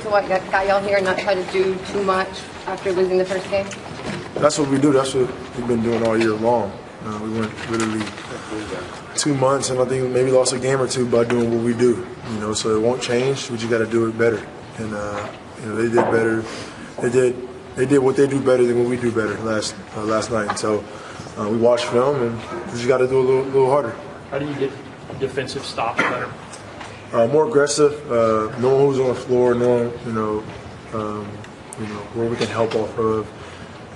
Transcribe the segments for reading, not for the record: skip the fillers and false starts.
to what got y'all here and not try to do too much after losing the first game? That's what we do. That's what we've been doing all year long. We went literally 2 months, and I think maybe lost a game or two by doing what we do. So it won't change. We just got to do it better. And they did better. They did what they do better than what we do better last night. So we watched film, and we just got to do a little harder. How do you get defensive stops better? More aggressive, knowing who's on the floor, knowing where we can help off of,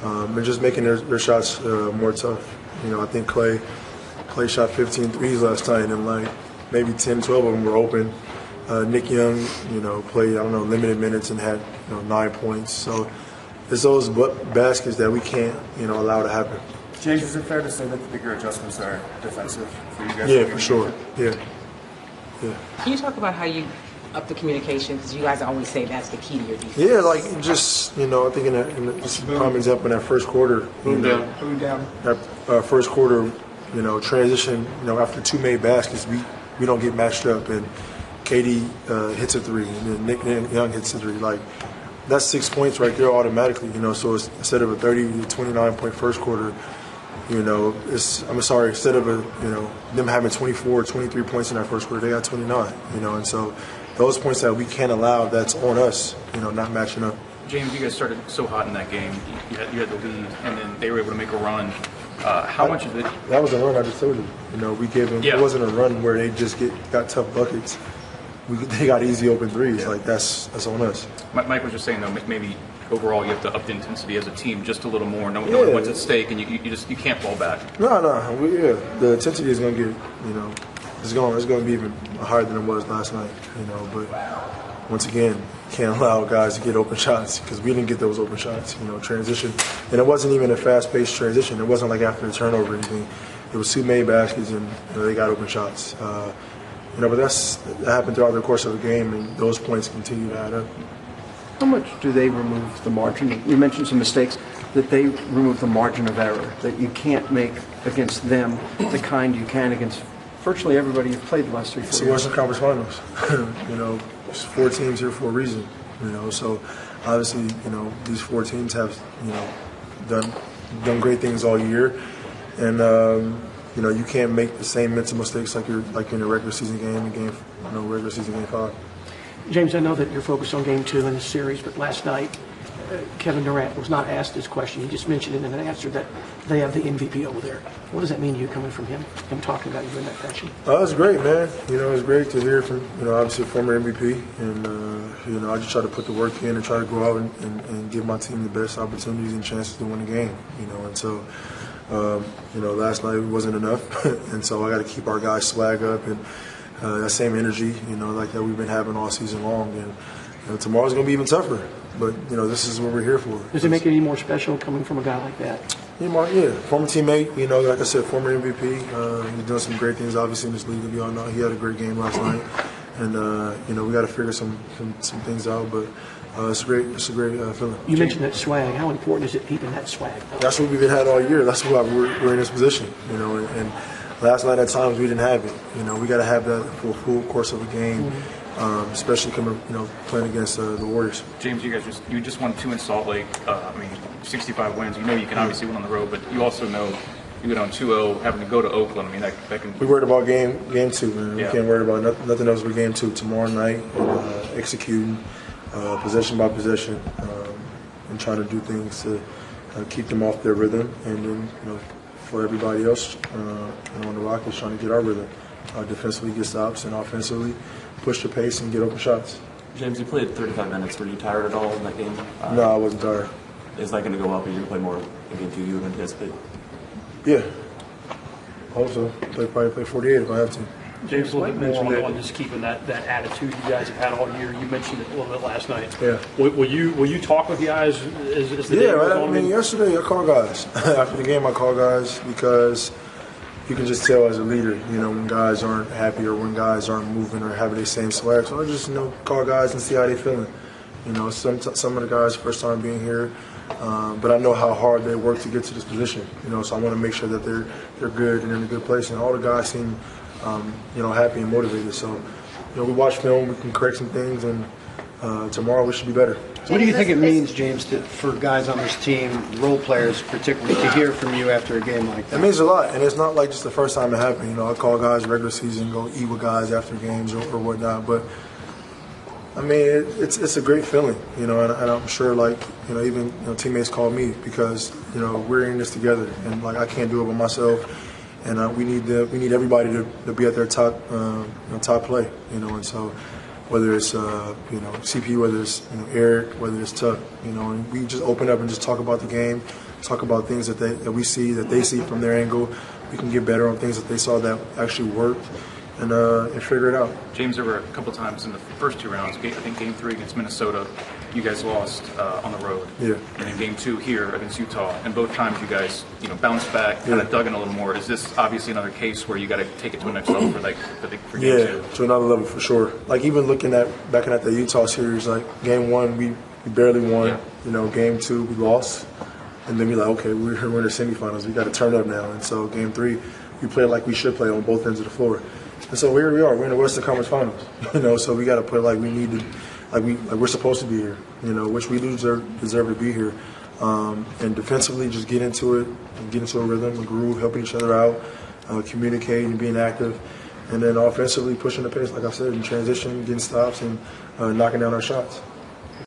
and just making their shots more tough. I think Clay shot 15 threes last night, and like maybe 10, 12 of them were open. Nick Young, played limited minutes and had 9 points. So it's those baskets that we can't allow to happen. James, is it fair to say that the bigger adjustments are defensive for you guys? Yeah, for sure. Yeah. Can you talk about how you up the communication? Because you guys always say that's the key to your defense. Yeah, like just I think in a prime example in that first quarter. Boom down. That first quarter, transition. After 2 made baskets, we don't get matched up, and KD hits a 3, and then Nick Young hits a 3. Like that's 6 points right there automatically. So instead of a 30 to 29 point first quarter. Instead of them having 24, 23 points in that first quarter, they got 29. And so those points that we can't allow, that's on us. Not matching up. James, you guys started so hot in that game. You had the lead, and then they were able to make a run. How much of it? That was a run I just told you. We gave them. Yeah. It wasn't a run where they just got tough buckets. They got easy open threes. Yeah. Like that's on us. Mike was just saying though, maybe overall you have to up the intensity as a team just a little more, knowing what's at stake, and you can't fall back. No. The intensity is going to get it's going to be even higher than it was last night. But once again, can't allow guys to get open shots because we didn't get those open shots. Transition, and it wasn't even a fast-paced transition. It wasn't like after the turnover or anything. It was 2 made baskets, and they got open shots. But that happened throughout the course of the game, and those points continue to add up. How much do they remove the margin? You mentioned some mistakes that they remove the margin of error that you can't make against them, the kind you can against virtually everybody you've played the last 3-4 years. It's the Western Conference Finals. There's 4 teams here for a reason. So obviously, these 4 teams have done great things all year, and you can't make the same mental mistakes like you're in a regular season game, regular season game 5. James, I know that you're focused on Game 2 in the series, but last night Kevin Durant was not asked this question. He just mentioned it in an answer that they have the MVP over there. What does that mean to you coming from him talking about you in that fashion? It's great, man. It's great to hear from, obviously a former MVP. And, I just try to put the work in and try to go out and give my team the best opportunities and chances to win the game, And so, last night wasn't enough. And so I got to keep our guys' swag up and that same energy, like that we've been having all season long. And tomorrow's going to be even tougher. But, this is what we're here for. Does it make it any more special coming from a guy like that? Yeah, former teammate, like I said, former MVP. He's done some great things, obviously, in this league. We all know he had a great game last night. And, we got to figure some things out. But it's a great feeling. You mentioned that swag. How important is it keeping that swag? That's what we've had all year. That's why we're in this position, And last night, at times, we didn't have it. We got to have that for a full course of a game. Mm-hmm. Especially playing against the Warriors. James, you just won 2 in Salt Lake. 65 wins. You can obviously win on the road, but you also know you go down 2-0, having to go to Oakland. that can. We worried about game 2, man. Yeah. We can't worry about nothing else but game 2 tomorrow night. Executing possession by possession and trying to do things to keep them off their rhythm, and then for everybody else on the Rockets trying to get our rhythm. Defensively get stops and offensively push the pace and get open shots. James, you played 35 minutes. Were you tired at all in that game? No, I wasn't tired. Is that going to go up? Are you going to play more in game 2 you would anticipate? Yeah. I hope so. Probably play 48 if I have to. James, a little bit more on just keeping that attitude you guys have had all year. You mentioned it a little bit last night. Yeah. Will you talk with guys as the day goes on? Yesterday I called guys. After the game I called guys because you can just tell as a leader, when guys aren't happy or when guys aren't moving or having the same swag. So I just, call guys and see how they feeling. Some of the guys first time being here, but I know how hard they work to get to this position. So I want to make sure that they're good and in a good place. And all the guys seem, happy and motivated. So, we watch film, we can correct some things, and tomorrow we should be better. What do you think it means, James, for guys on this team, role players particularly, to hear from you after a game like that? It means a lot, and it's not like just the first time it happened. You know, I call guys regular season, go eat with guys after games or whatnot. But I mean, it's a great feeling, you know, and I'm sure, like, you know, even teammates call me because we're in this together, and like I can't do it by myself, and we need everybody to be at their top top play, and so. Whether it's CP, whether it's Eric, whether it's Tuck, and we just open up and just talk about the game, talk about things that we see, that they see from their angle. We can get better on things that they saw that actually worked, and figure it out. James, there were a couple times in the first 2 rounds. I think Game 3 against Minnesota, you guys lost on the road. Yeah. And then Game 2 here against Utah, and both times you guys bounced back, kind of dug in a little more. Is this obviously another case where you got to take it to the next level for Game 2? To another level for sure. Like even looking at the Utah series, like Game 1 we barely won. Yeah. Game 2 we lost, and then we're like, okay, we're in the semifinals. We got to turn up now. And so Game 3 we played like we should play on both ends of the floor. And so here we are. We're in the Western Conference Finals. So we got to play like we need to, like we're supposed to be here. Which we do deserve to be here. And defensively, just get into it, and get into a rhythm, a groove, helping each other out, communicating, being active, and then offensively pushing the pace, like I said, in transition, getting stops, and knocking down our shots.